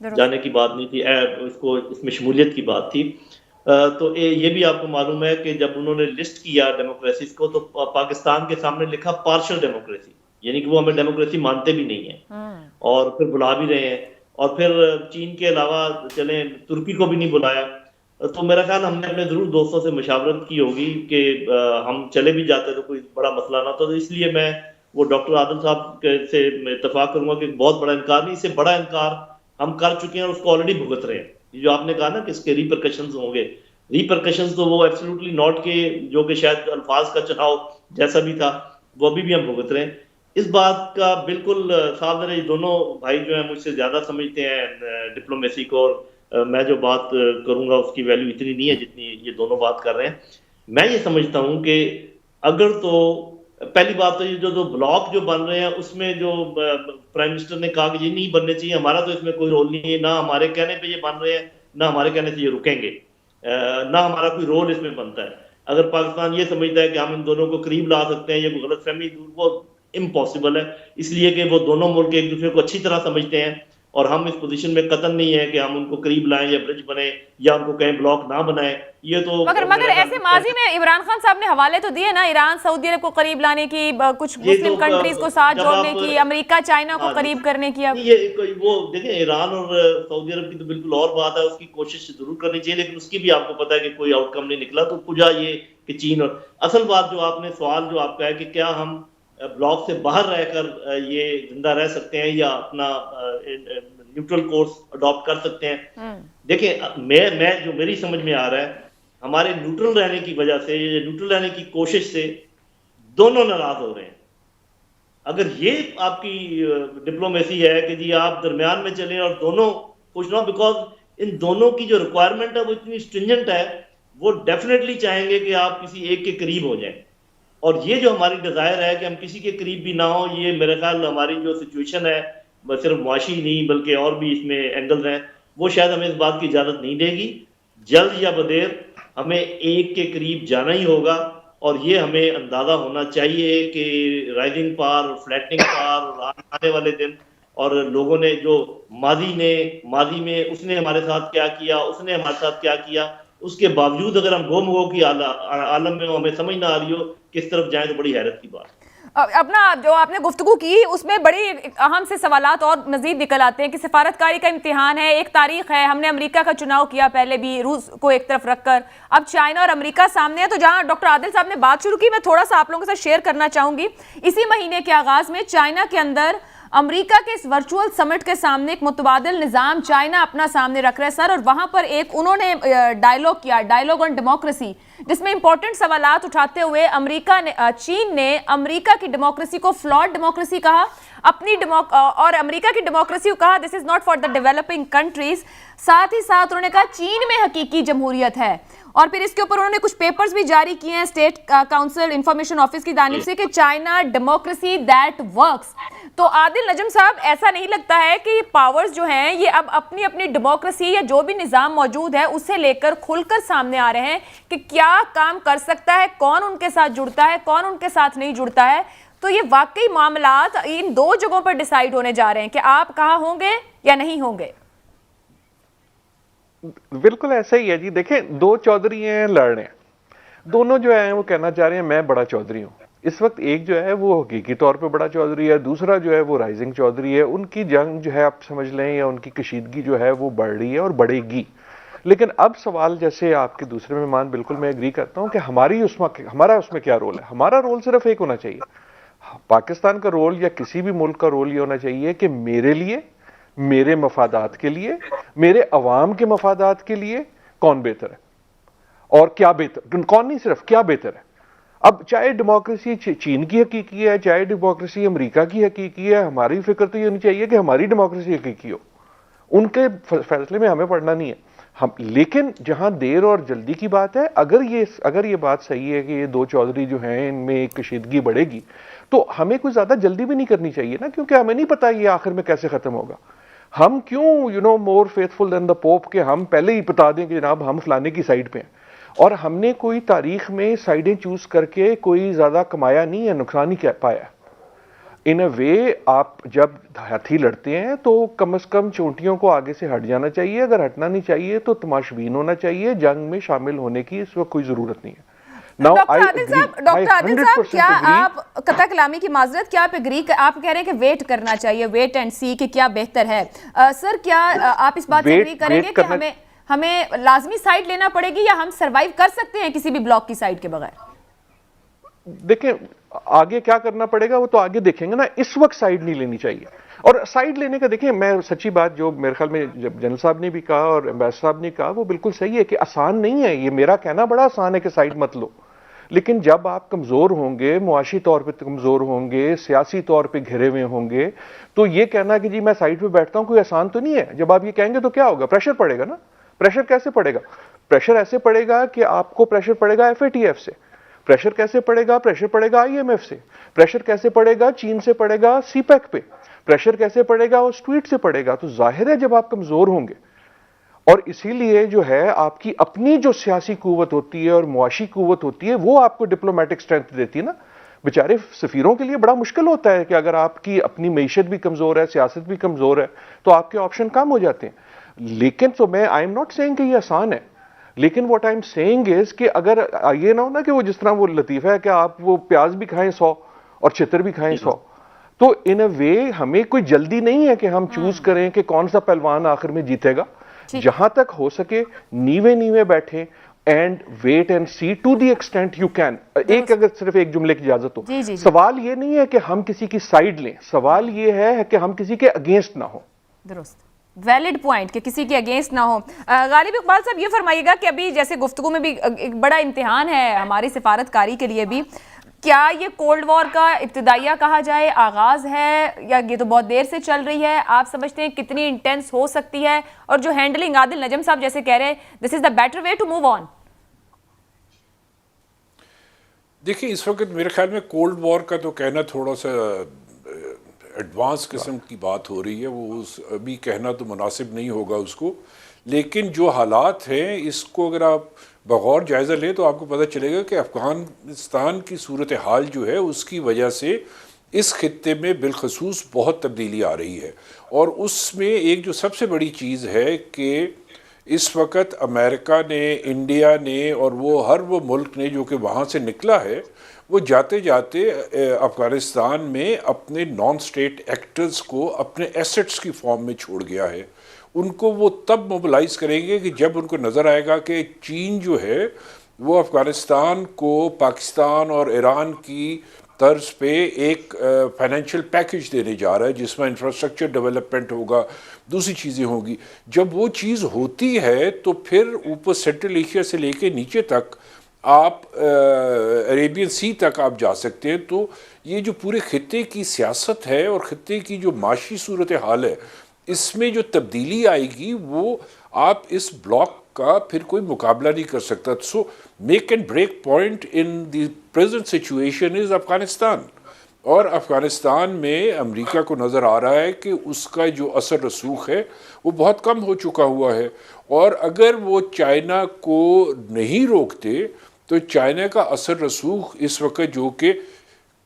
جانے کی بات نہیں تھی، اس میں شمولیت کی بات تھی۔ تو یہ بھی آپ کو معلوم ہے کہ جب انہوں نے لسٹ کیا ڈیموکریسیز کو تو پاکستان کے سامنے لکھا پارشل ڈیموکریسی، یعنی کہ وہ ہمیں ڈیموکریسی مانتے بھی نہیں ہیں اور پھر بلا بھی رہے ہیں، اور پھر چین کے علاوہ چلیں ترکی کو بھی نہیں بلایا۔ تو میرا خیال ہم نے اپنے ضرور دوستوں سے مشاورت کی ہوگی کہ ہم چلے بھی جاتے تو کوئی بڑا مسئلہ نہ، تو اس لیے میں وہ ڈاکٹر عادل صاحب سے اتفاق کروں گا کہ بہت بڑا انکار نہیں، اس سے بڑا انکار ہم کر چکے ہیں اور اس کو آلریڈی بھگت رہے ہیں۔ یہ جو آپ نے کہا نا کہ اس کے ریپرکشنز ہوں گے، ریپرکشنز تو وہ ایبسلیوٹلی ناٹ کے جو کہ شاید الفاظ کا چناؤ جیسا بھی تھا وہ ابھی بھی ہم بھگت رہے ہیں۔ اس بات کا بالکل صاف ذرا، یہ دونوں بھائی جو ہیں مجھ سے زیادہ سمجھتے ہیں ڈپلومیسی کو، اور میں جو بات کروں گا اس کی ویلیو اتنی نہیں ہے جتنی یہ دونوں بات کر رہے ہیں۔ میں یہ سمجھتا ہوں کہ اگر تو پہلی بات تو یہ جو بلاک جو بن رہے ہیں اس میں جو پرائم منسٹر نے کہا کہ یہ نہیں بننے چاہیے، ہمارا تو اس میں کوئی رول نہیں ہے، نہ ہمارے کہنے پہ یہ بن رہے ہیں نہ ہمارے کہنے سے یہ رکیں گے، نہ ہمارا کوئی رول اس میں بنتا ہے۔ اگر پاکستان یہ سمجھتا ہے کہ ہم ان دونوں کو قریب لا سکتے ہیں، یہ کوئی غلط فہمی، وہ امپاسبل ہے، اس لیے کہ وہ دونوں ملک ایک دوسرے کو اچھی طرح سمجھتے ہیں اور ہم اس پوزیشن میں قطعاً نہیں ہے کہ ہم ان کو قریب لائیں یا برج بنیں یا ان کو کہیں بلاک نہ بنائیں۔ یہ تو مگر ایسے ماضی میں عمران خان صاحب نے حوالے تو دیے نا، ایران سعودی عرب کو قریب لانے کی، کچھ مسلم کنٹریز کو ساتھ جوڑنے کی، امریکہ چائنا کو قریب کرنے کی۔ وہ دیکھیں ایران اور سعودی عرب کی تو بالکل اور بات ہے، اس کی کوشش ضرور کرنی چاہیے، لیکن اس کی بھی آپ کو پتا ہے کہ کوئی آؤٹ کم نہیں نکلا۔ تو پوجا یہ کہ چین، اور اصل بات جو آپ نے سوال جو آپ کا ہے کہ کیا ہم بلاک سے باہر رہ کر یہ زندہ رہ سکتے ہیں یا اپنا نیوٹرل کورس اڈاپٹ کر سکتے ہیں۔ دیکھیں میں جو میری سمجھ میں آ رہا ہے، ہمارے نیوٹرل رہنے کی وجہ سے، نیوٹرل رہنے کی کوشش سے دونوں ناراض ہو رہے ہیں۔ اگر یہ آپ کی ڈپلومیسی ہے کہ جی آپ درمیان میں چلیں اور دونوں خوش نہ، بیکاز ان دونوں کی جو ریکوائرمنٹ ہے وہ اتنی اسٹرینجنٹ ہے، وہ ڈیفینیٹلی چاہیں گے کہ آپ کسی ایک کے قریب ہو جائیں، اور یہ جو ہماری ڈیزائر ہے کہ ہم کسی کے قریب بھی نہ ہوں، یہ میرے خیال ہماری جو سچویشن ہے صرف معاشی نہیں بلکہ اور بھی اس میں اینگلز ہیں، وہ شاید ہمیں اس بات کی اجازت نہیں دے گی۔ جلد یا بدیر ہمیں ایک کے قریب جانا ہی ہوگا، اور یہ ہمیں اندازہ ہونا چاہیے کہ رائزنگ پار، فلیٹنگ پار، آنے والے دن، اور لوگوں نے جو ماضی میں اس نے ہمارے ساتھ کیا کیا، اس نے ہمارے ساتھ کیا کیا، اس کے باوجود اگر ہم گم ہو کہ عالم میں ہمیں سمجھ نہ آ رہی ہو کس طرف جائیں، تو بڑی حیرت کی بات۔ اپنا جو آپ نے گفتگو کی اس میں بڑی اہم سے سوالات اور مزید نکل آتے ہیں کہ سفارتکاری کا امتحان ہے، ایک تاریخ ہے، ہم نے امریکہ کا چناؤ کیا پہلے بھی، روس کو ایک طرف رکھ کر، اب چائنا اور امریکہ سامنے ہے۔ تو جہاں ڈاکٹر عادل صاحب نے بات شروع کی، میں تھوڑا سا آپ لوگوں کے ساتھ شیئر کرنا چاہوں گی۔ اسی مہینے کے آغاز میں چائنا کے اندر امریکہ کے اس ورچوئل سمٹ کے سامنے ایک متبادل نظام چائنا اپنا سامنے رکھ رہا ہے سر، اور وہاں پر ایک انہوں نے ڈائیلاگ کیا، ڈائیلاگ آن ڈیموکریسی، جس میں امپورٹنٹ سوالات اٹھاتے ہوئے چین نے امریکہ کی ڈیموکریسی کو فلاڈ ڈیموکریسی کہا، اور امریکہ کی ڈیموکریسی کو کہا this is not for the developing countries. ساتھ ہی ساتھ انہوں نے کہا چین میں حقیقی جمہوریت ہے، اور پھر اس کے اوپر انہوں نے کچھ پیپرز بھی جاری کیے ہیں اسٹیٹ کاؤنسل انفارمیشن آفس کی جانب سے کہ چائنا ڈیموکریسی دیٹ ورکس۔ تو عادل نجم صاحب، ایسا نہیں لگتا ہے کہ یہ پاورز جو ہیں یہ اب اپنی اپنی ڈیموکریسی یا جو بھی نظام موجود ہے اسے لے کر کھل کر سامنے آ رہے ہیں کہ کیا کام کر سکتا ہے، کون ان کے ساتھ جڑتا ہے، کون ان کے ساتھ نہیں جڑتا ہے؟ تو یہ واقعی معاملات ان دو جگہوں پر ڈیسائیڈ ہونے جا رہے ہیں کہ آپ کہاں ہوں گے یا نہیں ہوں گے۔ بالکل ایسا ہی ہے جی۔ دیکھیں دو چودھری ہیں لڑ رہے ہیں، دونوں جو ہیں وہ کہنا چاہ رہے ہیں میں بڑا چودھری ہوں۔ اس وقت ایک جو ہے وہ حقیقی طور پہ بڑا چودھری ہے، دوسرا جو ہے وہ رائزنگ چودھری ہے۔ ان کی جنگ جو ہے آپ سمجھ لیں یا ان کی کشیدگی جو ہے وہ بڑھ رہی ہے اور بڑھے گی۔ لیکن اب سوال جیسے آپ کے دوسرے مہمان، بالکل میں ایگری کرتا ہوں کہ ہمارا اس میں کیا رول ہے۔ ہمارا رول صرف ایک ہونا چاہیے، پاکستان کا رول یا کسی بھی ملک کا رول یہ ہونا چاہیے کہ میرے لیے، میرے مفادات کے لیے، میرے عوام کے مفادات کے لیے کون بہتر ہے اور کیا بہتر، کون نہیں صرف کیا بہتر ہے۔ اب چاہے ڈیموکریسی چین کی حقیقی ہے، چاہے ڈیموکریسی امریکہ کی حقیقی ہے، ہماری فکر تو یہ ہونی چاہیے کہ ہماری ڈیموکریسی حقیقی ہو، ان کے فیصلے میں ہمیں پڑنا نہیں ہے۔ لیکن جہاں دیر اور جلدی کی بات ہے، اگر یہ بات صحیح ہے کہ یہ دو چودھری جو ہیں ان میں کشیدگی بڑھے گی، تو ہمیں کوئی زیادہ جلدی بھی نہیں کرنی چاہیے نا، کیونکہ ہمیں نہیں پتا یہ آخر میں کیسے ختم ہوگا۔ ہم کیوں مور فیتھفل دین دا پوپ کہ ہم پہلے ہی بتا دیں کہ جناب ہم فلانے کی سائڈ پہ ہیں، اور ہم نے کوئی تاریخ میں سائڈیں چوز کر کے کوئی زیادہ کمایا نہیں ہے، نقصان ہی پایا۔ ان اے وے آپ جب ہاتھی لڑتے ہیں تو کم از کم چونٹیوں کو آگے سے ہٹ جانا چاہیے، اگر ہٹنا نہیں چاہیے تو تماشبین ہونا چاہیے، جنگ میں شامل ہونے کی اس وقت کوئی ضرورت نہیں ہے۔ ڈاکٹر عادل صاحب کیا آپ قطع کلامی کی معذرت، کیا آپ کہہ رہے ہیں کہ ویٹ کرنا چاہیے، ویٹ اینڈ سی کہ کیا بہتر ہے، سر کیا آپ اس بات سے اگری کریں گے کہ ہمیں لازمی سائیڈ لینا پڑے گی یا ہم سروائیو کر سکتے ہیں کسی بھی بلاک کی سائیڈ کے بغیر؟ دیکھیں آگے کیا کرنا پڑے گا وہ تو آگے دیکھیں گے نا، اس وقت سائیڈ نہیں لینی چاہیے۔ اور سائیڈ لینے کا دیکھیں، میں سچی بات جو میرے خیال میں جب جنرل صاحب نے بھی کہا اور امبیسڈر صاحب نے کہا وہ بالکل صحیح ہے کہ آسان نہیں ہے، یہ میرا کہنا بڑا آسان ہے کہ سائیڈ مت لو، لیکن جب آپ کمزور ہوں گے، معاشی طور پہ کمزور ہوں گے، سیاسی طور پہ گھرے ہوئے ہوں گے، تو یہ کہنا کہ جی میں سائیڈ پہ بیٹھتا ہوں کوئی آسان تو نہیں ہے۔ جب آپ یہ کہیں گے تو کیا ہوگا؟ پریشر پڑے گا نا۔ پریشر کیسے پڑے گا؟ پریشر ایسے پڑے گا کہ آپ کو پریشر پڑے گا FATF سے، پریشر کیسے پڑے گا؟ پریشر پڑے گا IMF سے، پریشر کیسے پڑے گا؟ چین سے پڑے گا CPEC پہ، پریشر کیسے پڑے گا؟ اس ٹویٹ سے پڑے گا۔ تو ظاہر ہے جب آپ کمزور ہوں گے، اور اسی لیے جو ہے آپ کی اپنی جو سیاسی قوت ہوتی ہے اور معاشی قوت ہوتی ہے وہ آپ کو ڈپلومیٹک اسٹرینتھ دیتی ہے نا۔ بیچارے سفیروں کے لیے بڑا مشکل ہوتا ہے کہ اگر آپ کی اپنی معیشت بھی کمزور ہے، سیاست بھی کمزور ہے، تو آپ کے آپشن کم ہو جاتے ہیں۔ لیکن تو میں آئی ایم ناٹ سیئنگ کہ یہ آسان ہے، لیکن واٹ آئی ایم سیئنگ از کہ اگر یہ نہ ہو نا کہ وہ جس طرح وہ لطیفہ ہے کہ آپ وہ پیاز بھی کھائیں 100 اور چھتر بھی کھائیں 100، تو ان اے وے ہمیں کوئی جلدی نہیں ہے کہ ہم چوز کریں کہ کون سا پہلوان آخر میں جیتے گا۔ جہاں تک ہو سکے نیوے بیٹھیں and wait and see to the extent you can. ایک اگر صرف ایک جملے کی اجازت ہو، سوال یہ نہیں ہے کہ ہم کسی کی سائیڈ لیں، سوال یہ ہے کہ ہم کسی کے اگینسٹ نہ ہوں۔ درست، ویلڈ پوائنٹ کہ کسی کے اگینسٹ نہ ہو۔ غالب اقبال صاحب یہ فرمائیے گا کہ ابھی جیسے گفتگو میں بھی ایک بڑا امتحان ہے ہماری سفارتکاری کے لیے بھی، کیا یہ کولڈ وار کا ابتدائیہ کہا جائے، آغاز ہے، یا یہ تو بہت دیر سے چل رہی ہے؟ آپ سمجھتے ہیں کتنی انٹینس ہو سکتی ہے؟ اور جو ہینڈلنگ عادل نجم صاحب جیسے کہہ رہے ہیں this is the better way to move on. دیکھیں اس وقت میرے خیال میں کولڈ وار کا تو کہنا تھوڑا سا ایڈوانس قسم کی بات ہو رہی ہے، وہ ابھی کہنا تو مناسب نہیں ہوگا اس کو، لیکن جو حالات ہیں اس کو اگر آپ بغور جائزہ لیں تو آپ کو پتہ چلے گا کہ افغانستان کی صورتحال جو ہے اس کی وجہ سے اس خطے میں بالخصوص بہت تبدیلی آ رہی ہے، اور اس میں ایک جو سب سے بڑی چیز ہے کہ اس وقت امریکہ نے، انڈیا نے اور ہر وہ ملک نے جو کہ وہاں سے نکلا ہے، وہ جاتے جاتے افغانستان میں اپنے نان اسٹیٹ ایکٹرز کو اپنے ایسٹس کی فارم میں چھوڑ گیا ہے۔ ان کو وہ تب موبلائز کریں گے کہ جب ان کو نظر آئے گا کہ چین جو ہے وہ افغانستان کو پاکستان اور ایران کی طرز پہ ایک فائنینشیل پیکج دینے جا رہا ہے جس میں انفراسٹرکچر ڈیولپمنٹ ہوگا، دوسری چیزیں ہوں گی۔ جب وہ چیز ہوتی ہے تو پھر اوپر سینٹرل ایشیا سے لے کے نیچے تک آپ عربین سی تک آپ جا سکتے ہیں۔ تو یہ جو پورے خطے کی سیاست ہے اور خطے کی جو معاشی صورتحال ہے، اس میں جو تبدیلی آئے گی وہ آپ اس بلاک کا پھر کوئی مقابلہ نہیں کر سکتا۔ So make and break point in the present situation is Afghanistan, اور افغانستان میں امریکہ کو نظر آ رہا ہے کہ اس کا جو اثر رسوخ ہے وہ بہت کم ہو چکا ہوا ہے، اور اگر وہ چائنا کو نہیں روکتے تو چائنا کا اثر رسوخ اس وقت جو کہ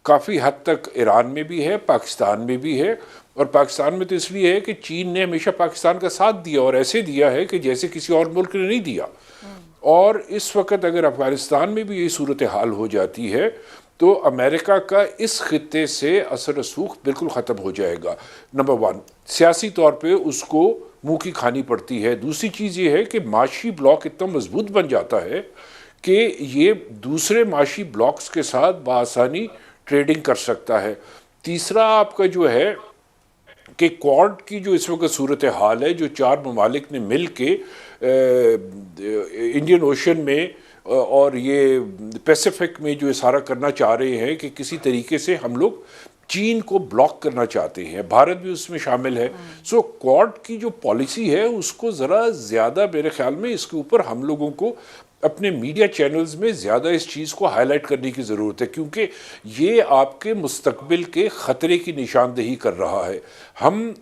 کافی حد تک ایران میں بھی ہے، پاکستان میں بھی ہے، اور پاکستان میں تو اس لیے ہے کہ چین نے ہمیشہ پاکستان کا ساتھ دیا اور ایسے دیا ہے کہ جیسے کسی اور ملک نے نہیں دیا، اور اس وقت اگر افغانستان میں بھی یہی صورتحال ہو جاتی ہے تو امریکہ کا اس خطے سے اثر رسوخ بالکل ختم ہو جائے گا۔ نمبر 1 سیاسی طور پہ اس کو منہ کی کھانی پڑتی ہے، دوسری چیز یہ ہے کہ معاشی بلاک اتنا مضبوط بن جاتا ہے کہ یہ دوسرے معاشی بلاکس کے ساتھ بآسانی ٹریڈنگ کر سکتا ہے۔ تیسرا آپ کا جو ہے کہ کوڈ کی جو اس وقت صورتحال ہے، جو 4 ممالک نے مل کے انڈین اوشن میں اور یہ پیسیفک میں جو اشارہ کرنا چاہ رہے ہیں کہ کسی طریقے سے ہم لوگ چین کو بلاک کرنا چاہتے ہیں، بھارت بھی اس میں شامل ہے۔ سو کوڈ کی جو پالیسی ہے اس کو ذرا زیادہ میرے خیال میں اس کے اوپر ہم لوگوں کو اپنے میڈیا چینلز میں زیادہ اس چیز کو ہائی لائٹ کرنے کی ضرورت ہے، کیونکہ یہ آپ کے مستقبل کے خطرے کی نشاندہی کر رہا ہے۔ ہم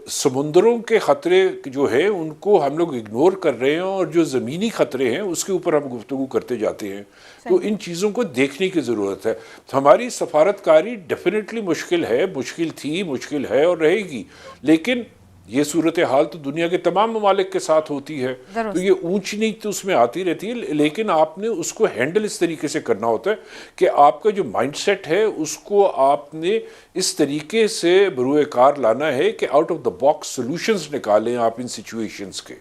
سمندروں کے خطرے جو ہیں ان کو ہم لوگ اگنور کر رہے ہیں اور جو زمینی خطرے ہیں اس کے اوپر ہم گفتگو کرتے جاتے ہیں. تو ان چیزوں کو دیکھنے کی ضرورت ہے. ہماری سفارتکاری ڈیفینیٹلی مشکل ہے، مشکل تھی، مشکل ہے اور رہے گی، لیکن یہ صورتحال تو دنیا کے تمام ممالک کے ساتھ ہوتی ہے. تو یہ اونچ نیچ تو اس میں آتی رہتی ہے، لیکن آپ نے اس کو ہینڈل اس طریقے سے کرنا ہوتا ہے کہ آپ کا جو مائنڈ سیٹ ہے اس کو آپ نے اس طریقے سے بروئے کار لانا ہے کہ out of the box solutions نکالیں آپ ان سچویشنز کے.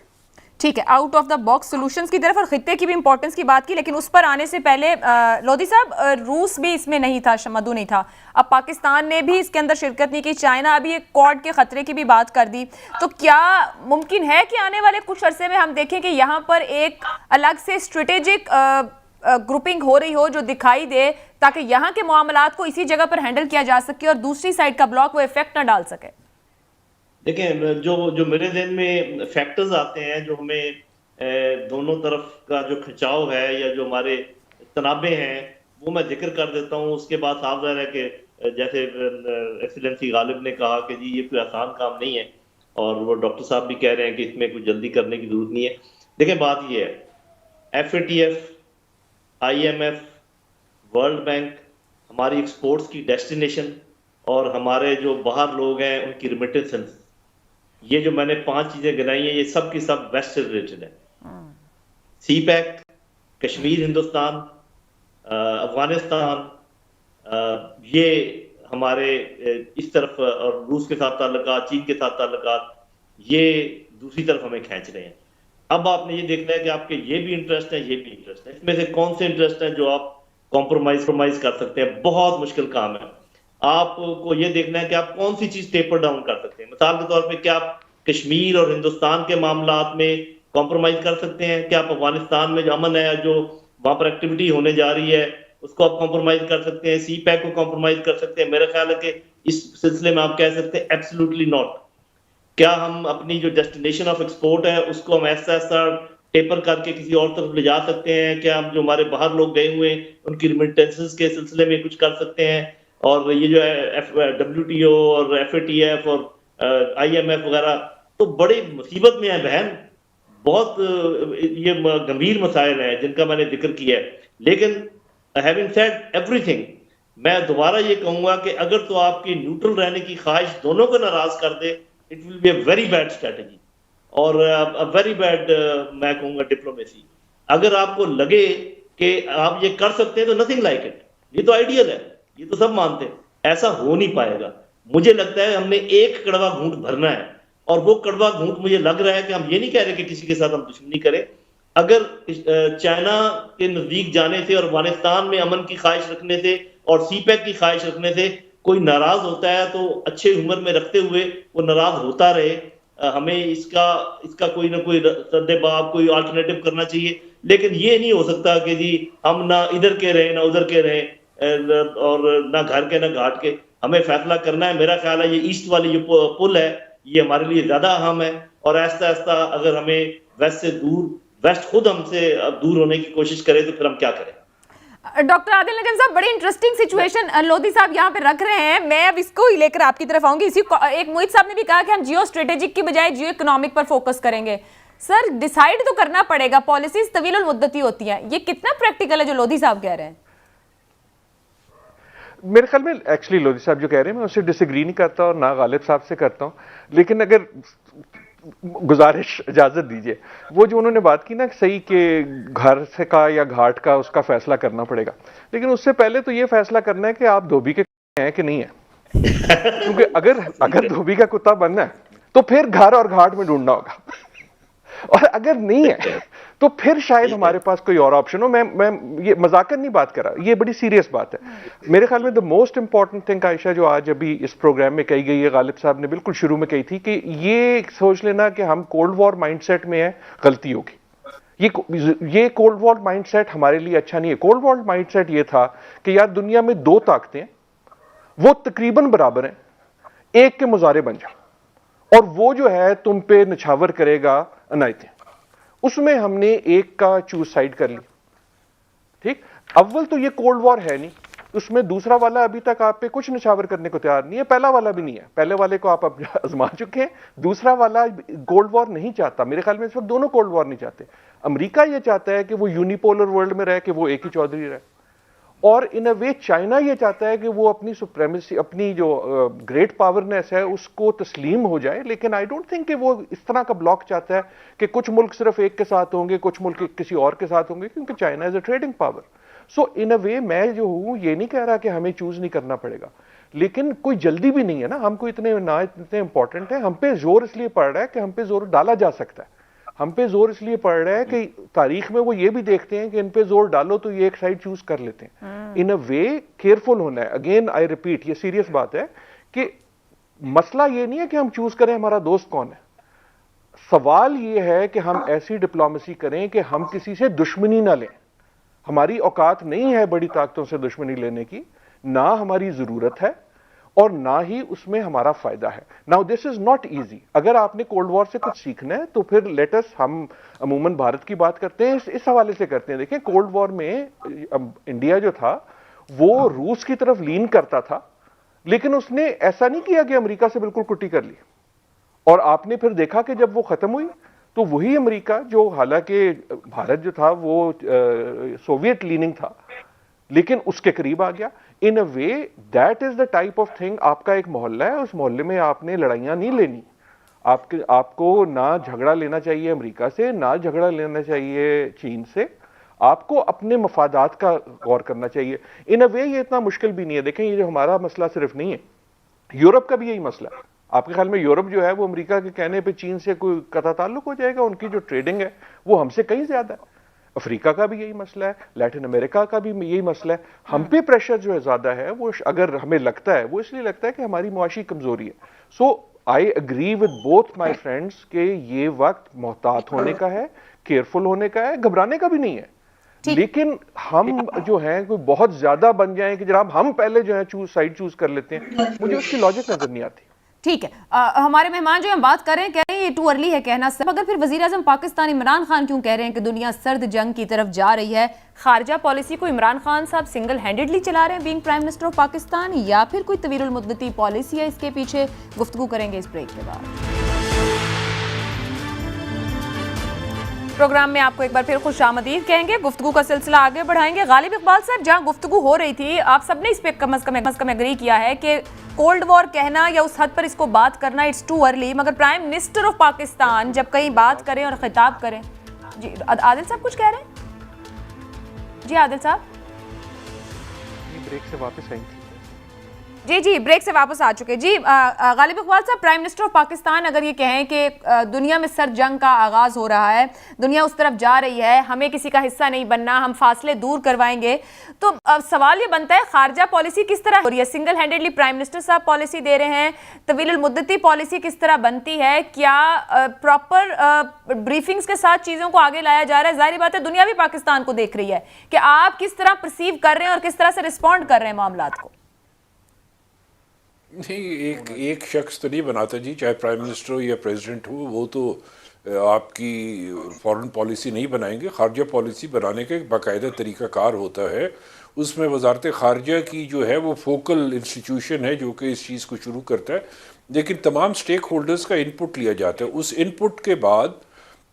ٹھیک ہے، out of the box solutions کی طرف اور خطے کی بھی امپورٹنس کی بات کی، لیکن اس پر آنے سے پہلے لودھی صاحب، روس بھی اس میں نہیں تھا، مدعو نہیں تھا، اب پاکستان نے بھی اس کے اندر شرکت نہیں کی، چائنا ابھی ایک کوڈ کے خطرے کی بھی بات کر دی. تو کیا ممکن ہے کہ آنے والے کچھ عرصے میں ہم دیکھیں کہ یہاں پر ایک الگ سے اسٹریٹجک گروپنگ ہو رہی ہو جو دکھائی دے، تاکہ یہاں کے معاملات کو اسی جگہ پر ہینڈل کیا جا سکے اور دوسری سائڈ کا بلاک وہ ایفیکٹ نہ ڈال سکے؟ دیکھیں، جو میرے ذہن میں فیکٹرز آتے ہیں جو ہمیں دونوں طرف کا جو کھنچاؤ ہے یا جو ہمارے تنابیں ہیں وہ میں ذکر کر دیتا ہوں. اس کے بعد صاف ظاہر ہے کہ جیسے ایکسیلنسی غالب نے کہا کہ جی یہ کوئی آسان کام نہیں ہے، اور وہ ڈاکٹر صاحب بھی کہہ رہے ہیں کہ اس میں کوئی جلدی کرنے کی ضرورت نہیں ہے. دیکھیں بات یہ ہے، FATF، IMF، ورلڈ بینک ہماری ایکسپورٹس کی ڈیسٹینیشن اور ہمارے جو باہر لوگ ہیں ان کی ریمیٹنسز، یہ جو میں نے 5 چیزیں گنائی ہیں یہ سب کی سب ویسٹ سے ریلیٹڈ ہے. سی پیک، کشمیر ہندوستان، افغانستان، یہ ہمارے اس طرف اور روس کے ساتھ تعلقات، چین کے ساتھ تعلقات، یہ دوسری طرف ہمیں کھینچ رہے ہیں. اب آپ نے یہ دیکھنا ہے کہ آپ کے یہ بھی انٹرسٹ ہے، یہ بھی انٹرسٹ ہے، اس میں سے کون سے انٹرسٹ ہیں جو آپ کمپرومائز کر سکتے ہیں. بہت مشکل کام ہے. آپ کو یہ دیکھنا ہے کہ آپ کون سی چیز ٹیپر ڈاؤن کر سکتے ہیں. مثال کے طور پہ کیا آپ کشمیر اور ہندوستان کے معاملات میں کمپرومائز کر سکتے ہیں؟ کیا آپ افغانستان میں جو امن ہے، جو وہاں پر ایکٹیویٹی ہونے جا رہی ہے، اس کو آپ کمپرومائز کر سکتے ہیں؟ سی پیک کو کمپرومائز کر سکتے ہیں؟ میرا خیال ہے کہ اس سلسلے میں آپ کہہ سکتے ہیں ایبسلیوٹلی ناٹ. کیا ہم اپنی جو ڈیسٹینیشن آف ایکسپورٹ ہے اس کو ہم ایسا ایسا ٹیپر کر کے کسی اور طرف لے جا سکتے ہیں؟ کیا ہم جو ہمارے باہر لوگ گئے ہوئے ہیں ان کی ریمیٹنسز کے سلسلے میں کچھ کر سکتے ہیں؟ اور یہ جو ہے WTO اور FATF اور IMF وغیرہ تو بڑی مصیبت میں ہے بہن. بہت یہ گمبھیر مسائل ہیں جن کا میں نے ذکر کیا ہے. لیکن having said everything، میں دوبارہ یہ کہوں گا کہ اگر تو آپ کی نیوٹرل رہنے کی خواہش دونوں کو ناراض کر دے، it will be a very bad strategy اور a very bad میں کہوں گا ڈپلومیسی. اگر آپ کو لگے کہ آپ یہ کر سکتے ہیں تو nothing like it، یہ تو آئیڈیل ہے، یہ تو سب مانتے ہیں. ایسا ہو نہیں پائے گا. مجھے لگتا ہے ہم نے ایک کڑوا گھونٹ بھرنا ہے، اور وہ کڑوا گھونٹ مجھے لگ رہا ہے کہ ہم یہ نہیں کہہ رہے کہ کسی کے ساتھ ہم دشمنی کریں. اگر چائنا کے نزدیک جانے سے اور افغانستان میں امن کی خواہش رکھنے سے اور سی پیک کی خواہش رکھنے سے کوئی ناراض ہوتا ہے تو اچھے عمر میں رکھتے ہوئے وہ ناراض ہوتا رہے. ہمیں اس کا کوئی نہ کوئی رد باب، کوئی آلٹرنیٹو کرنا چاہیے. لیکن یہ نہیں ہو سکتا کہ جی ہم نہ ادھر کے رہیں نہ ادھر کے رہیں اور نہ گھر کے نہ گھاٹ کے. ہمیں فیصلہ کرنا ہے. میرا خیال ہے یہ ایسٹ والی جو پل ہے یہ ہمارے لیے زیادہ اہم ہے، اور آہستہ آہستہ اگر ہمیں ویسٹ سے دور، ویسٹ خود ہم سے دور ہونے کی کوشش کرے تو پھر ہم کیا کریں؟ ڈاکٹر عادل نجم صاحب، بڑی انٹرسٹنگ سچویشن لودھی صاحب یہاں پہ رکھ رہے ہیں. میں اب اس کو ہی لے کر آپ کی طرف آؤں گی. اسی ایک محیط صاحب نے بھی کہا کہ ہم جیو اسٹریٹجک کی بجائے جیو اکنامک پر فوکس کریں گے. سر ڈیسائیڈ تو کرنا پڑے گا، پالیسیز طویل المدتی ہوتی ہیں. یہ کتنا پریکٹیکل ہے جو لودھی صاحب کہہ رہے ہیں؟ میرے خیال میں ایکچولی لودھی صاحب جو کہہ رہے ہیں میں اسے ڈس ایگری نہیں کرتا اور نہ غالب صاحب سے کرتا ہوں. لیکن اگر گزارش اجازت دیجیے، وہ جو انہوں نے بات کی نا صحیح کہ گھر سے کا یا گھاٹ کا اس کا فیصلہ کرنا پڑے گا، لیکن اس سے پہلے تو یہ فیصلہ کرنا ہے کہ آپ دھوبی کے ہیں کہ نہیں ہیں. کیونکہ اگر دھوبی کا کتا بننا ہے تو پھر گھر اور گھاٹ میں ڈھونڈنا ہوگا، اور اگر نہیں ہے تو پھر شاید ہمارے پاس کوئی اور آپشن ہو. میں یہ مذاکر نہیں بات کر رہا، یہ بڑی سیریس بات ہے. میرے خیال میں دا موسٹ امپورٹنٹ تھنگ عائشہ جو آج ابھی اس پروگرام میں کہی گئی ہے، غالب صاحب نے بالکل شروع میں کہی تھی کہ یہ سوچ لینا کہ ہم کولڈ وار مائنڈ سیٹ میں ہیں، غلطی ہوگی. یہ کولڈ وار مائنڈ سیٹ ہمارے لیے اچھا نہیں ہے. کولڈ وار مائنڈ سیٹ یہ تھا کہ یار دنیا میں 2 طاقتیں ہیں، وہ تقریباً برابر ہیں، ایک کے مظاہرے بن جاؤ، اور وہ جو ہے تم پہ نچھاور کرے گا عنایتیں. اس میں ہم نے ایک کا چوز سائڈ کر لی. ٹھیک، اول تو یہ کولڈ وار ہے نہیں، اس میں دوسرا والا ابھی تک آپ پہ کچھ نچھاور کرنے کو تیار نہیں ہے, پہلا والا بھی نہیں ہے. پہلے والے کو آپ آزما چکے ہیں, دوسرا والا کولڈ وار نہیں چاہتا. میرے خیال میں اس وقت دونوں کولڈ وار نہیں چاہتے. امریکہ یہ چاہتا ہے کہ وہ یونیپولر ورلڈ میں رہے, کہ وہ ایک ہی چودھری رہے, اور ان اے وے چائنا یہ چاہتا ہے کہ وہ اپنی سپریمیسی, اپنی جو گریٹ پاورنیس ہے اس کو تسلیم ہو جائے. لیکن آئی ڈونٹ تھنک کہ وہ اس طرح کا بلاک چاہتا ہے کہ کچھ ملک صرف ایک کے ساتھ ہوں گے, کچھ ملک کسی اور کے ساتھ ہوں گے, کیونکہ China is a trading power. So in a way میں جو ہوں یہ نہیں کہہ رہا کہ ہمیں چوز نہیں کرنا پڑے گا, لیکن کوئی جلدی بھی نہیں ہے نا. ہم کو اتنے امپورٹنٹ ہیں, ہم پہ زور اس لیے پڑ رہا ہے کہ ہم پہ زور ڈالا جا سکتا ہے. ہم پہ زور اس لیے پڑ رہا ہے کہ تاریخ میں وہ یہ بھی دیکھتے ہیں کہ ان پہ زور ڈالو تو یہ ایک سائڈ چوز کر لیتے ہیں. ان اے وے کیئرفل ہونا ہے. اگین آئی ریپیٹ, یہ سیریس بات ہے کہ مسئلہ یہ نہیں ہے کہ ہم چوز کریں ہمارا دوست کون ہے. سوال یہ ہے کہ ہم ایسی ڈپلومیسی کریں کہ ہم کسی سے دشمنی نہ لیں. ہماری اوقات نہیں ہے بڑی طاقتوں سے دشمنی لینے کی, نہ ہماری ضرورت ہے اور نہ ہی اس میں ہمارا فائدہ ہے. Now this is not easy. اگر آپ نے کولڈ وار سے کچھ سیکھنا ہے تو پھر لیٹس, ہم عموماً بھارت کی بات کرتے ہیں, اس حوالے سے کرتے ہیں. دیکھیں کولڈ وار میں انڈیا جو تھا وہ روس کی طرف لین کرتا تھا, لیکن اس نے ایسا نہیں کیا کہ امریکہ سے بالکل کٹی کر لی. اور آپ نے پھر دیکھا کہ جب وہ ختم ہوئی تو وہی امریکہ جو, حالانکہ بھارت جو تھا وہ سوویت لیننگ تھا, لیکن اس کے قریب آ گیا. In a way that is the type of thing. آپ کا ایک محلہ ہے, اس محلے میں آپ نے لڑائیاں نہیں لینی. آپ کو نہ جھگڑا لینا چاہیے امریکہ سے, نہ جھگڑا لینا چاہیے چین سے. آپ کو اپنے مفادات کا غور کرنا چاہیے. ان اے وے یہ اتنا مشکل بھی نہیں ہے. دیکھیں یہ جو ہمارا مسئلہ صرف نہیں ہے, یورپ کا بھی یہی مسئلہ ہے. آپ کے خیال میں یورپ جو ہے وہ امریکہ کے کہنے پہ چین سے کوئی قطع تعلق ہو جائے گا؟ ان کی جو ٹریڈنگ ہے وہ ہم سے کہیں زیادہ ہے. افریقہ کا بھی یہی مسئلہ ہے, لیٹن امریکہ کا بھی یہی مسئلہ ہے. ہم پہ پریشر جو ہے زیادہ ہے, وہ اگر ہمیں لگتا ہے وہ اس لیے لگتا ہے کہ ہماری معاشی کمزوری ہے. So I agree with both my friends کہ یہ وقت محتاط ہونے کا ہے, کیئرفل ہونے کا ہے, گھبرانے کا بھی نہیں ہے. لیکن ہم جو ہیں کوئی بہت زیادہ بن جائیں کہ جناب ہم پہلے جو ہے سائڈ چوز کر لیتے ہیں, مجھے اس کی لاجک نظر نہیں آتی. ٹھیک ہے, ہمارے مہمان جو ہم بات کر رہے ہیں کہہ رہے ہیں یہ ٹو ارلی ہے کہنا, مگر پھر وزیر اعظم پاکستان عمران خان کیوں کہہ رہے ہیں کہ دنیا سرد جنگ کی طرف جا رہی ہے؟ خارجہ پالیسی کو عمران خان صاحب سنگل ہینڈڈلی چلا رہے ہیں being prime minister of Pakistan, یا پھر کوئی طویل المدتی پالیسی ہے اس کے پیچھے؟ گفتگو کریں گے اس بریک کے بعد. پروگرام میں آپ کو ایک بار پھر خوش آمدید کہیں گے. گفتگو کا سلسلہ آگے بڑھائیں گے. غالب اقبال صاحب, جہاں گفتگو ہو رہی تھی آپ سب نے اس پہ کم از کم ایگری کیا ہے کہ کولڈ وار کہنا یا اس حد پر اس کو بات کرنا اٹس ٹو ارلی, مگر پرائم منسٹر آف پاکستان جب کہیں بات کریں اور خطاب کریں. جی عادل صاحب کچھ کہہ رہے ہیں؟ جی عادل صاحب, بریک سے واپس آئی تھی. جی بریک سے واپس آ چکے. جی غالب اقبال صاحب, پرائم منسٹر آف پاکستان اگر یہ کہیں کہ دنیا میں سرد جنگ کا آغاز ہو رہا ہے, دنیا اس طرف جا رہی ہے, ہمیں کسی کا حصہ نہیں بننا, ہم فاصلے دور کروائیں گے, تو سوال یہ بنتا ہے خارجہ پالیسی کس طرح ہو رہی ہے؟ سنگل ہینڈڈلی پرائم منسٹر صاحب پالیسی دے رہے ہیں, طویل المدتی پالیسی کس طرح بنتی ہے؟ کیا پراپر بریفنگز کے ساتھ چیزوں کو آگے لایا جا رہا ہے؟ ظاہری بات ہے دنیا بھی پاکستان کو دیکھ رہی ہے کہ آپ کس طرح پرسیو کر رہے ہیں اور کس طرح سے رسپونڈ کر رہے ہیں معاملات کو. نہیں, ایک شخص تو نہیں بناتا جی, چاہے پرائم منسٹر ہو یا پریزیڈنٹ ہو, وہ تو آپ کی فارن پالیسی نہیں بنائیں گے. خارجہ پالیسی بنانے کا ایک باقاعدہ طریقہ کار ہوتا ہے. اس میں وزارت خارجہ کی جو ہے وہ فوکل انسٹیٹیوشن ہے جو کہ اس چیز کو شروع کرتا ہے, لیکن تمام سٹیک ہولڈرز کا انپٹ لیا جاتا ہے. اس انپٹ کے بعد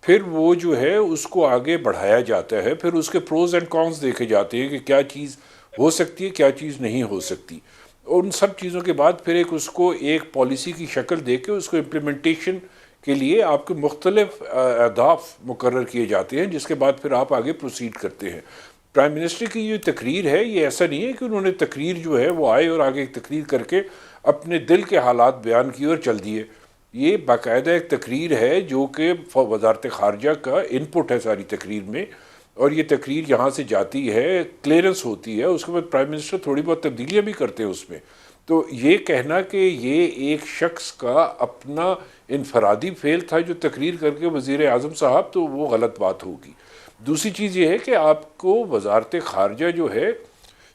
پھر وہ جو ہے اس کو آگے بڑھایا جاتا ہے. پھر اس کے پروز اینڈ کونس دیکھے جاتے ہیں کہ کیا چیز ہو سکتی ہے, کیا چیز نہیں ہو سکتی. ان سب چیزوں کے بعد پھر اس کو ایک پالیسی کی شکل دے کے اس کو امپلیمنٹیشن کے لیے آپ کے مختلف اہداف مقرر کیے جاتے ہیں, جس کے بعد پھر آپ آگے پروسیڈ کرتے ہیں. پرائم منسٹر کی جو تقریر ہے یہ ایسا نہیں ہے کہ انہوں نے تقریر جو ہے وہ آئے اور آگے ایک تقریر کر کے اپنے دل کے حالات بیان کیے اور چل دیے. یہ باقاعدہ ایک تقریر ہے جو کہ وزارت خارجہ کا انپٹ ہے ساری تقریر میں, اور یہ تقریر یہاں سے جاتی ہے, کلیئرنس ہوتی ہے, اس کے بعد پرائم منسٹر تھوڑی بہت تبدیلیاں بھی کرتے ہیں اس میں. تو یہ کہنا کہ یہ ایک شخص کا اپنا انفرادی فعل تھا جو تقریر کر کے وزیر اعظم صاحب, تو وہ غلط بات ہوگی. دوسری چیز یہ ہے کہ آپ کو وزارت خارجہ جو ہے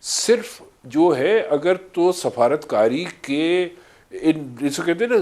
صرف جو ہے اگر تو سفارتکاری کے جسے کہتے ہیں نا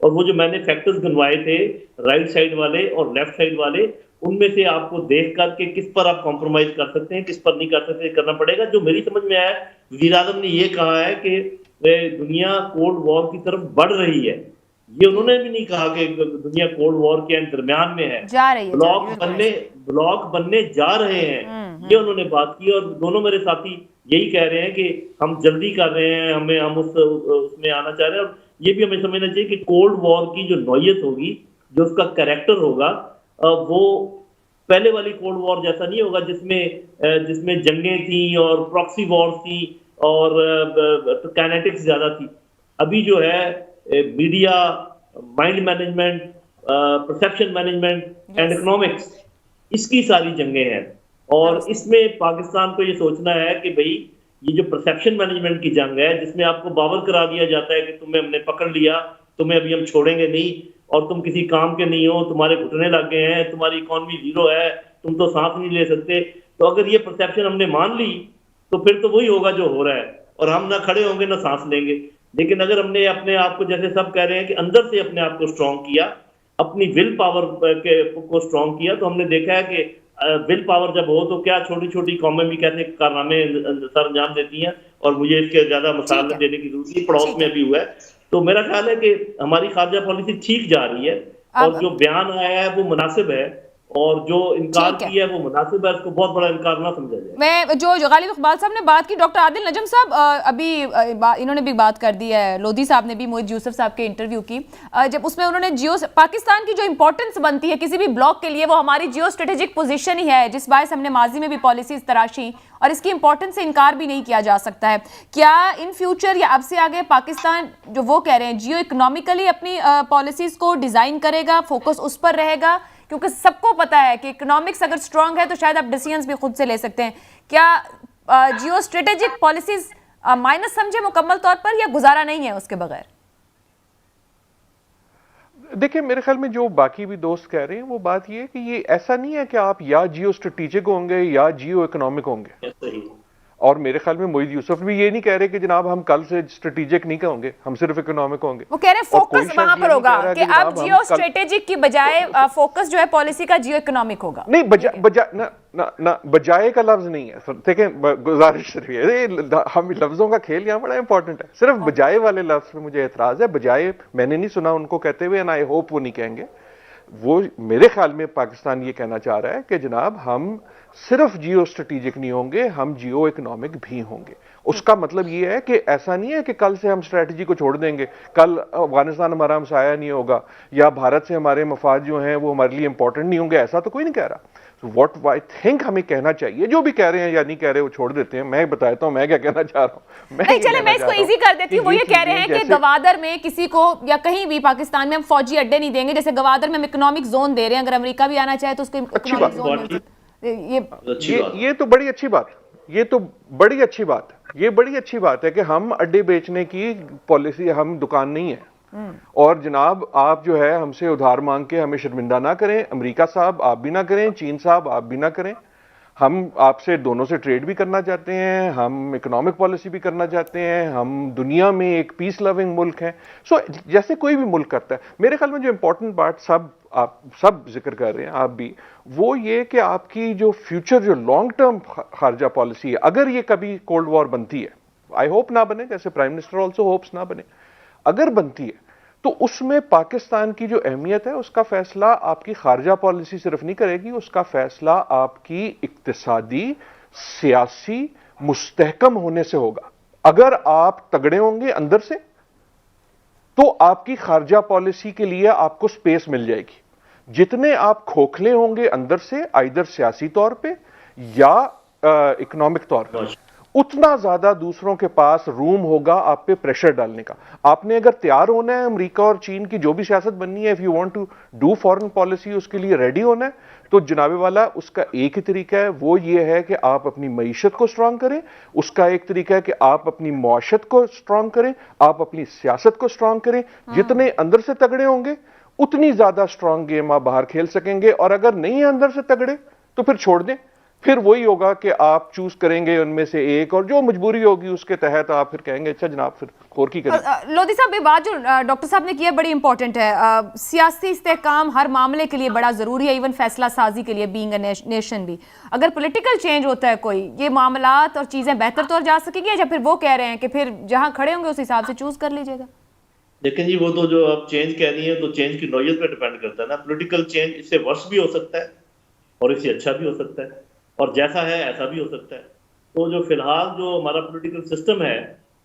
اور وہ جو میں نے فیکٹرز گنوائے تھے رائٹ سائڈ والے اور لیفٹ سائڈ والے، ان میں سے آپ کو دیکھ کر کے کس پر آپ کمپرومائز کر سکتے ہیں، کس پر نہیں کر سکتے، کرنا پڑے گا. جو میری سمجھ میں آیا، وزیر اعظم نے یہ کہا ہے کہ دنیا کولڈ وار کی طرف بڑھ رہی ہے. یہ انہوں نے بھی نہیں کہا کہ دنیا کولڈ وار کے درمیان میں ہے، بلاک بننے جا رہے ہیں، یہ انہوں نے بات کی. اور دونوں میرے ساتھی یہی کہہ رہے ہیں کہ ہم جلدی کر رہے ہیں، ہم اس میں آنا چاہ رہے ہیں. اور یہ بھی ہمیں سمجھنا چاہیے کہ کولڈ وار کی جو نوعیت ہوگی، جو اس کا کریکٹر ہوگا، وہ پہلے والی کولڈ وار جیسا نہیں ہوگا جس میں جنگیں تھیں اور پراکسی وارز تھیں اور کائنیٹکس زیادہ تھی. ابھی جو ہے media, mind management, perception management and economics, اس کی ساری جنگیں ہیں. اور اس میں پاکستان کو یہ سوچنا ہے کہ بھئی یہ جو پرسیپشن مینجمنٹ کی جنگ ہے، جس میں آپ کو باور کرا دیا جاتا ہے کہ تمہیں ہم نے پکڑ لیا، تمہیں ابھی ہم چھوڑیں گے نہیں، اور تم کسی کام کے نہیں ہو، تمہارے گھٹنے لگ گئے ہیں، تمہاری اکانومی زیرو ہے، تم تو سانس نہیں لے سکتے. تو اگر یہ پرسیپشن ہم نے مان لی تو پھر تو وہی ہوگا جو ہو رہا ہے، اور ہم نہ کھڑے ہوں گے نہ سانس لیں گے. لیکن اگر ہم نے اپنے آپ کو، جیسے سب کہہ رہے ہیں کہ اندر سے اپنے آپ کو اسٹرانگ کیا، اپنی ول پاور کو اسٹرانگ کیا، تو ہم نے دیکھا ہے کہ ول پاور جب ہو تو کیا چھوٹی چھوٹی قومیں بھی کیسے کارنامے سر انجام دیتی ہیں. اور مجھے اس کے زیادہ مثال دینے کی ضرورت نہیں، پڑوس میں بھی ہوا ہے. تو میرا خیال ہے کہ ہماری خارجہ پالیسی ٹھیک جا رہی ہے، اور جو بیان آیا ہے وہ مناسب ہے، اور جو انکار کیا ہے وہ مناسب ہے. اس کو بہت بڑا انکار نہ سمجھا جائے. میں جو غالب اقبال صاحب نے بات کی، ڈاکٹر عادل نجم صاحب ابھی انہوں نے بھی بات کر دی ہے، لودھی صاحب نے بھی محیط یوسف صاحب کے انٹرویو کی، جب اس میں انہوں نے پاکستان کی جو امپورٹنس بنتی ہے کسی بھی بلاک کے لیے، وہ ہماری جیو اسٹریٹجک پوزیشن ہی ہے، جس باعث ہم نے ماضی میں بھی پالیسیز تراشی، اور اس کی امپورٹنس سے انکار بھی نہیں کیا جا سکتا ہے. کیا ان فیوچر یا اب سے آگے پاکستان جو وہ کہہ رہے ہیں جیو اکنامیکلی اپنی پالیسیز کو ڈیزائن کرے گا، فوکس اس پر رہے گا؟ کیونکہ سب کو پتا ہے کہ اکنامکس اگر اسٹرانگ ہے تو شاید آپ ڈیسیژنز بھی خود سے لے سکتے ہیں. کیا جیو اسٹریٹجک پالیسیز مائنس سمجھے مکمل طور پر، یا گزارا نہیں ہے اس کے بغیر؟ دیکھیں میرے خیال میں جو باقی بھی دوست کہہ رہے ہیں وہ بات یہ ہے کہ یہ ایسا نہیں ہے کہ آپ یا جیو اسٹریٹجک ہوں گے یا جیو اکنامک ہوں گے. اور میرے خیال میں محیط یوسف بھی یہ نہیں کہہ رہے کہ جناب ہم کل سے اسٹریٹجک نہیں ہوں گے، ہم صرف اکنامک ہوں گے. وہ کہہ رہے ہیں فوکس وہاں پر ہوگا کہ اب جیو اسٹریٹجک کی بجائے فوکس جو ہے پالیسی کا جیو اکنامک ہوگا. نہیں، بجائے کا لفظ نہیں ہے. دیکھیں گزارش صرف یہ، ہم لفظوں کا کھیل یہاں بڑا امپورٹنٹ ہے. صرف بجائے والے لفظ پہ مجھے اعتراض ہے. بجائے میں نے نہیں سنا ان کو کہتے ہوئے، آئی ہوپ وہ نہیں کہیں گے. وہ میرے خیال میں پاکستان یہ کہنا چاہ رہا ہے کہ جناب ہم صرف جیو اسٹریٹجک نہیں ہوں گے، ہم جیو اکنامک بھی ہوں گے. اس کا مطلب یہ ہے کہ ایسا نہیں ہے کہ کل سے ہم اسٹریٹجی کو چھوڑ دیں گے، کل افغانستان ہمارا ہمسایہ نہیں ہوگا، یا بھارت سے ہمارے مفاد جو ہیں وہ ہمارے لیے امپورٹنٹ نہیں ہوں گے. ایسا تو کوئی نہیں کہہ رہا. واٹ آئی تھنک ہمیں کہنا چاہیے، جو بھی کہہ رہے ہیں یا نہیں کہہ رہے وہ چھوڑ دیتے ہیں، میں بتاتا ہوں میں کیا کہنا چاہ رہا ہوں. نہیں چلے میں اس کو ایزی کر دیتی ہوں. وہ یہ کہہ رہے ہیں کہ گوادر میں کسی کو یا کہیں بھی پاکستان میں ہم فوجی اڈے نہیں دیں گے، جیسے گوادر میں ہم اکنامک زون دے رہے ہیں، اگر امریکہ بھی آنا چاہے تو اس کو اکنامک زون مل سکتا. یہ تو بڑی اچھی بات، یہ تو بڑی اچھی بات، یہ بڑی اچھی بات ہے کہ ہم اڈے بیچنے کی پالیسی، ہم دکان نہیں ہے. اور جناب آپ جو ہے ہم سے ادھار مانگ کے ہمیں شرمندہ نہ کریں. امریکہ صاحب آپ بھی نہ کریں، چین صاحب آپ بھی نہ کریں. ہم آپ سے دونوں سے ٹریڈ بھی کرنا چاہتے ہیں، ہم اکنامک پالیسی بھی کرنا چاہتے ہیں، ہم دنیا میں ایک پیس لونگ ملک ہیں. سو جیسے کوئی بھی ملک کرتا ہے. میرے خیال میں جو امپورٹنٹ بات آپ سب ذکر کر رہے ہیں، آپ بھی، وہ یہ کہ آپ کی جو فیوچر جو لانگ ٹرم خارجہ پالیسی ہے، اگر یہ کبھی کولڈ وار بنتی ہے، آئی ہوپ نہ بنے، جیسے پرائم منسٹر آلسو ہوپس نہ بنے، اگر بنتی ہے تو اس میں پاکستان کی جو اہمیت ہے اس کا فیصلہ آپ کی خارجہ پالیسی صرف نہیں کرے گی، اس کا فیصلہ آپ کی اقتصادی سیاسی مستحکم ہونے سے ہوگا. اگر آپ تگڑے ہوں گے اندر سے تو آپ کی خارجہ پالیسی کے لیے آپ کو سپیس مل جائے گی. جتنے آپ کھوکھلے ہوں گے اندر سے، آئیدر سیاسی طور پہ یا اکنامک طور پہ، اتنا زیادہ دوسروں کے پاس روم ہوگا آپ پہ پریشر ڈالنے کا. آپ نے اگر تیار ہونا ہے امریکہ اور چین کی جو بھی سیاست بننی ہے، if you want to do foreign policy، اس کے لیے ریڈی ہونا ہے، تو جناب والا اس کا ایک ہی طریقہ ہے، وہ یہ ہے کہ آپ اپنی معیشت کو سٹرانگ کریں. اس کا ایک طریقہ ہے کہ آپ اپنی معاشت کو سٹرانگ کریں، آپ اپنی سیاست کو سٹرانگ کریں. جتنے اندر سے تگڑے ہوں گے اتنی زیادہ سٹرانگ گیم آپ باہر کھیل سکیں گے. اور اگر نہیں ہے اندر سے تگڑے تو پھر چھوڑ دیں، پھر وہی ہوگا کہ آپ چوز کریں گے ان میں سے ایک, اور جو مجبوری ہوگی اس کے تحت آپ پھر کہیں گے اچھا جناب پھر اور کی کریں. لودھی صاحب یہ بات جو ڈاکٹر صاحب نے کی ہے بڑی امپورٹنٹ ہے. سیاسی استحکام ہر معاملے کے لیے بڑا ضروری ہے, ایون فیصلہ سازی کے لیے, بینگ اے نیشن بھی. اگر پولیٹیکل چینج ہوتا ہے کوئی, یہ معاملات اور چیزیں بہتر طور جا سکیں گی, یا پھر وہ کہہ رہے ہیں کہ پھر جہاں کھڑے ہوں گے اس حساب سے چوز کر لیجیے گا؟ لیکن جی وہ تو جو آپ چینج کہہ رہی ہیں تو چینج کی نوعیت پہ ڈیپینڈ کرتا ہے نا. پولیٹیکل چینج اس سے ورس بھی ہو سکتا ہے اور اس سے اچھا بھی ہو سکتا ہے, اور جیسا ہے ایسا بھی ہو سکتا ہے. تو جو فی الحال جو ہمارا پولیٹیکل سسٹم ہے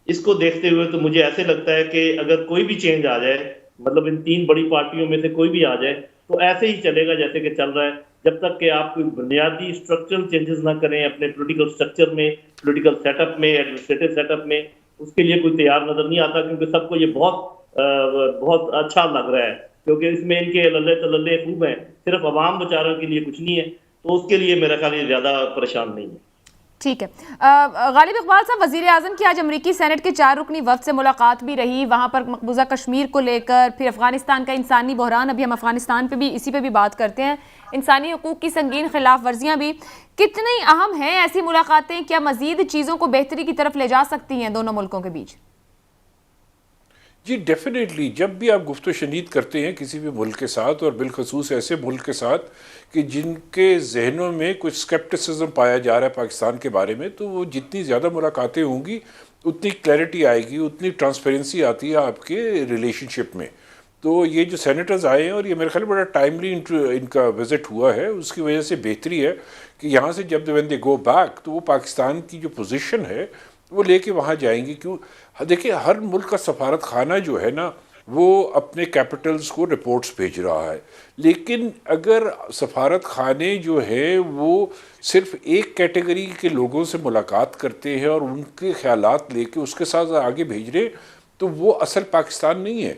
اس کو دیکھتے ہوئے تو مجھے ایسے لگتا ہے کہ اگر کوئی بھی چینج آ جائے, مطلب ان تین بڑی پارٹیوں میں سے کوئی بھی آ جائے, تو ایسے ہی چلے گا جیسے کہ چل رہا ہے, جب تک کہ آپ کوئی بنیادی اسٹرکچرل چینجز نہ کریں اپنے پولیٹیکل اسٹرکچر میں, پولیٹیکل سیٹ اپ میں, ایڈمنسٹریٹو سیٹ اپ میں. اس کے لیے کوئی تیار نظر نہیں آتا, کیونکہ سب کو یہ بہت اچھا لگ رہا ہے, کیونکہ اس میں ان کے للے تللے خوب ہیں, صرف عوام بیچاروں کے لیے کچھ نہیں ہے. تو اس کے لیے میرا خیال یہ زیادہ پریشان نہیں ہے. ٹھیک ہے. غالب اقبال صاحب, وزیر اعظم کی آج امریکی سینٹ کے 4 رکنی وفد سے ملاقات بھی رہی, وہاں پر مقبوضہ کشمیر کو لے کر, پھر افغانستان کا انسانی بحران, ابھی ہم افغانستان پہ بھی اسی پہ بھی بات کرتے ہیں, انسانی حقوق کی سنگین خلاف ورزیاں بھی. کتنی اہم ہیں ایسی ملاقاتیں, کیا مزید چیزوں کو بہتری کی طرف لے جا سکتی ہیں دونوں ملکوں کے بیچ؟ جی ڈیفینیٹلی, جب بھی آپ گفت و شنید کرتے ہیں کسی بھی ملک کے ساتھ, اور بالخصوص ایسے ملک کے ساتھ کہ جن کے ذہنوں میں کچھ اسکیپٹسزم پایا جا رہا ہے پاکستان کے بارے میں, تو وہ جتنی زیادہ ملاقاتیں ہوں گی اتنی کلیئرٹی آئے گی, اتنی ٹرانسپیرنسی آتی ہے آپ کے ریلیشن شپ میں. تو یہ جو سینیٹرز آئے ہیں, اور یہ میرے خیال بڑا ٹائملی ان کا وزٹ ہوا ہے, اس کی وجہ سے بہتری ہے کہ یہاں سے جب وین دے گو بیک تو وہ پاکستان کی جو پوزیشن ہے وہ لے کے وہاں جائیں گی. کیوں دیکھیں, ہر ملک کا سفارت خانہ جو ہے نا وہ اپنے کیپٹلز کو رپورٹس بھیج رہا ہے, لیکن اگر سفارت خانے جو ہے وہ صرف ایک کیٹیگری کے لوگوں سے ملاقات کرتے ہیں اور ان کے خیالات لے کے اس کے ساتھ آگے بھیج رہے, تو وہ اصل پاکستان نہیں ہے.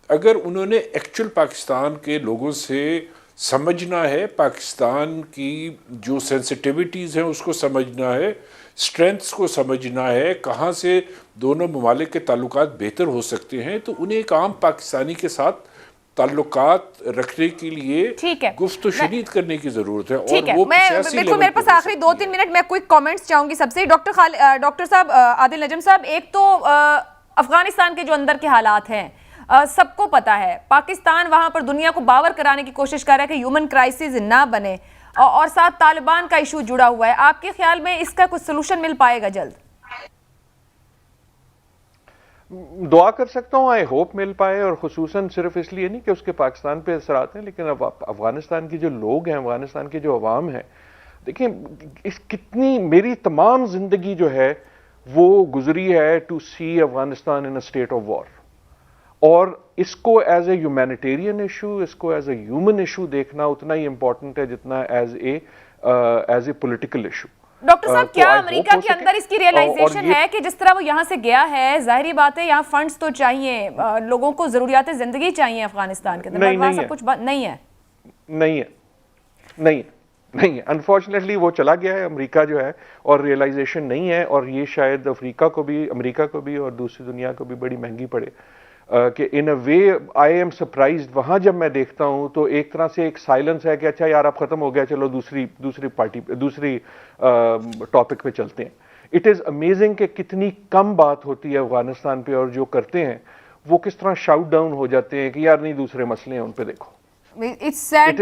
اگر انہوں نے ایکچوئل پاکستان کے لوگوں سے سمجھنا ہے, پاکستان کی جو سینسٹیویٹیز ہیں اس کو سمجھنا ہے, اسٹرینتھس کو سمجھنا ہے, کہاں سے دونوں ممالک کے تعلقات بہتر ہو سکتے ہیں, تو انہیں ایک عام پاکستانی کے ساتھ تعلقات رکھنے کے لیے گفت و شنید کرنے کی ضرورت ہے. اور وہ بالکل, میرے پاس آخری 2-3 منٹ, میں کوئی کامنٹس چاہوں گی سب سے. ڈاکٹر صاحب, عادل نجم صاحب, ایک تو افغانستان کے جو اندر کے حالات ہیں سب کو پتا ہے, پاکستان وہاں پر دنیا کو باور کرانے کی کوشش کر رہا ہے کہ ہیومن کرائسس نہ بنے, اور ساتھ طالبان کا ایشو جڑا ہوا ہے. آپ کے خیال میں اس کا کوئی سلوشن مل پائے گا جلد؟ دعا کر سکتا ہوں, آئی ہوپ مل پائے, اور خصوصاً صرف اس لیے نہیں کہ اس کے پاکستان پہ اثرات ہیں, لیکن افغانستان کے جو لوگ ہیں, افغانستان کے جو عوام ہیں, دیکھیں اس کتنی میری تمام زندگی جو ہے وہ گزری ہے to see Afghanistan in a state of war, اور اس کو ایز اے ہیومینیٹیرین ایشو, اس کو ایز اے ہیومن ایشو دیکھنا اتنا ہی امپورٹنٹ ہے جتنا as a political issue. Doctor صاحب, کیا امریکہ کے اندر اس کی ریئلائزیشن ہے کہ جس طرح وہ یہاں سے گیا ہے, ظاہری بات ہے یہاں فنڈز تو چاہیے, لوگوں کو ضروریات زندگی چاہیے افغانستان کے اندر, وہاں سب کچھ نہیں ہے, نہیں ہے, انفارچونیٹلی وہ چلا گیا ہے امریکہ جو ہے, اور ریئلائزیشن نہیں ہے, اور یہ شاید امریکہ کو بھی اور دوسری دنیا کو بھی بڑی مہنگی پڑے. کہ ان a way I am surprised, وہاں جب میں دیکھتا ہوں تو ایک طرح سے ایک سائلنس ہے کہ اچھا یار اب ختم ہو گیا, چلو دوسری ٹاپک پہ چلتے ہیں. اٹ از امیزنگ کہ کتنی کم بات ہوتی ہے افغانستان پہ, اور جو کرتے ہیں وہ کس طرح شاؤٹ ڈاؤن ہو جاتے ہیں کہ یار نہیں دوسرے مسئلے ہیں ان پہ دیکھو. It's sad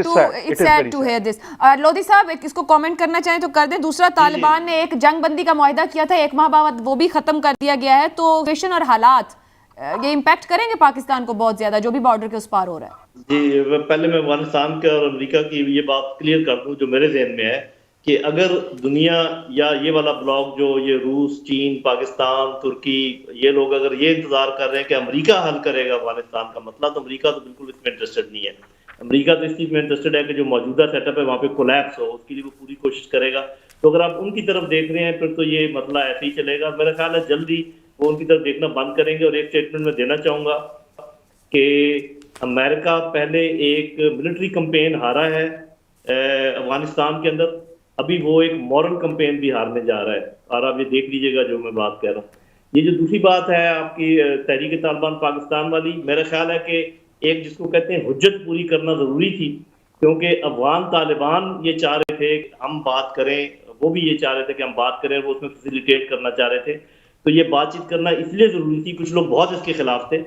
to hear this. Lodhi صاحب, اس کو کامنٹ کرنا چاہیں تو کر دیں. دوسرا, طالبان نے ایک جنگ بندی کا معاہدہ کیا تھا 1 ماہ بعد, وہ بھی ختم کر دیا گیا ہے, تو سچویشن اور حالات یہ امپیکٹ کریں گے پاکستان کو بہت زیادہ, جو بھی بارڈر کے اس پار ہو رہا ہے؟ جی, پہلے میں افغانستان کے اور امریکہ کی یہ بات کلیئر کر دوں جو میرے ذہن میں ہے, کہ اگر دنیا یا یہ والا بلاک جو یہ روس, چین, پاکستان, ترکی, یہ لوگ اگر یہ انتظار کر رہے ہیں کہ امریکہ حل کرے گا افغانستان کا مسئلہ, تو امریکہ تو بالکل اس میں انٹرسٹڈ نہیں ہے. امریکہ تو اس چیز میں انٹرسٹڈ ہے کہ جو موجودہ سیٹ اپ ہے وہاں پہ کولیپس ہو, اس کے لیے وہ پوری کوشش کرے گا. تو اگر آپ ان کی طرف دیکھ رہے ہیں پھر تو یہ مسئلہ ایسے ہی چلے گا. میرا خیال ہے جلدی وہ ان کی طرف دیکھنا بند کریں گے. اور ایک اسٹیٹمنٹ میں دینا چاہوں گا کہ امریکہ پہلے ایک ملٹری کمپین ہارا ہے افغانستان کے اندر, ابھی وہ ایک مورل کمپین بھی ہارنے جا رہا ہے, اور آپ یہ دیکھ لیجیے گا جو میں بات کہہ رہا ہوں. یہ جو دوسری بات ہے آپ کی تحریک طالبان پاکستان والی, میرا خیال ہے کہ ایک جس کو کہتے ہیں حجت پوری کرنا ضروری تھی, کیونکہ افغان طالبان یہ چاہ رہے تھے کہ ہم بات کریں وہ بھی یہ چاہ رہے تھے کہ ہم بات کریں, وہ اس میں فیسیلیٹیٹ کرنا چاہ رہے تھے. تو یہ بات چیت کرنا اس لیے ضروری تھی. کچھ لوگ بہت اس کے خلاف تھے,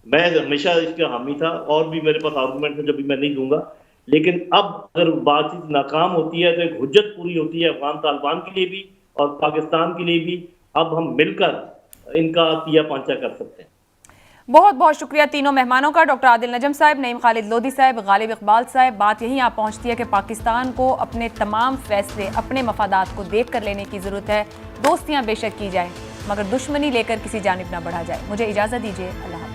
میں ہمیشہ اس کا حامی تھا, اور بھی میرے پاس آرگومنٹ ہے جو بھی میں نہیں دوں گا. لیکن اب اگر بات چیت ناکام ہوتی ہے تو ایک حجت پوری ہوتی ہے افغان طالبان کے لیے بھی اور پاکستان کے لیے بھی. اب ہم مل کر ان کا پیا پانچا کر سکتے ہیں. بہت بہت شکریہ تینوں مہمانوں کا, ڈاکٹر عادل نجم صاحب, نعیم خالد لودھی صاحب, غالب اقبال صاحب. بات یہیں آپ پہنچتی ہے کہ پاکستان کو اپنے تمام فیصلے اپنے مفادات کو دیکھ کر لینے کی ضرورت ہے. دوستیاں بے شک کی جائیں مگر دشمنی لے کر کسی جانب نہ بڑھا جائے. مجھے اجازت دیجیے, اللہ حافظ.